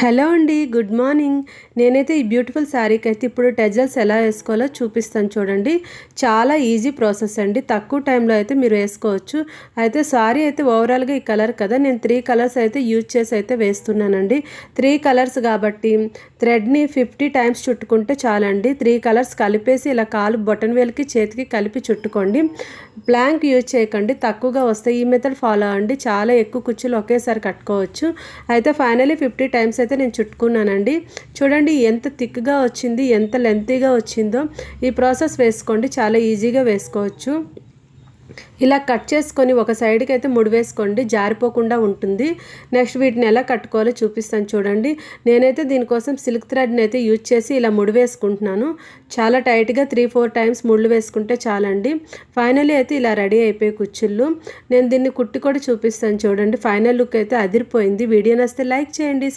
Hello అండి, good morning. నేనైతే ఈ బ్యూటిఫుల్ శారీకి అయితే ఇప్పుడు టెజల్స్ ఎలా వేసుకోవాలో చూపిస్తాను చూడండి. చాలా ఈజీ ప్రాసెస్ అండి, తక్కువ టైంలో అయితే మీరు వేసుకోవచ్చు. అయితే శారీ అయితే ఓవరాల్గా ఈ కలర్ కదా, నేను 3 కలర్స్ అయితే యూజ్ చేసి అయితే వేస్తున్నానండి. 3 కలర్స్ కాబట్టి థ్రెడ్ని 50 టైమ్స్ చుట్టుకుంటే చాలండి. 3 కలర్స్ కలిపేసి ఇలా కాలు బొటన్ వేలుకి చేతికి కలిపి చుట్టుకోండి. ప్లాంక్ యూజ్ చేయకండి, తక్కువగా వస్తాయి. ఈ మెథడ్ ఫాలో అవ్వండి, చాలా ఎక్కువ కుచ్చులు ఒకేసారి కట్టుకోవచ్చు. అయితే ఫైనలీ 50 టైమ్స్ అయితే నేను చుట్టుకున్నానండి. చూడండి ఎంత థిక్గా వచ్చింది, ఎంత లెంతీగా వచ్చిందో. ఈ ప్రాసెస్ వేసుకోండి, చాలా ఈజీగా వేసుకోవచ్చు. ఇలా కట్ చేసుకొని ఒక సైడ్కి అయితే ముడి వేసుకోండి, జారిపోకుండా ఉంటుంది. నెక్స్ట్ వీటిని ఎలా కట్టుకోవాలో చూపిస్తాను చూడండి. నేనైతే దీనికోసం సిల్క్ థ్రెడ్ని అయితే యూజ్ చేసి ఇలా ముడి వేసుకుంటున్నాను. చాలా టైట్గా 3-4 టైమ్స్ ముళ్ళు వేసుకుంటే చాలండి. ఫైనలీ అయితే ఇలా రెడీ అయిపోయి కుచ్చుళ్ళు. నేను దీన్ని కుట్టి కూడా చూపిస్తాను చూడండి. ఫైనల్ లుక్ అయితే అదిరిపోయింది. వీడియో నచ్చితే లైక్ చేయండి.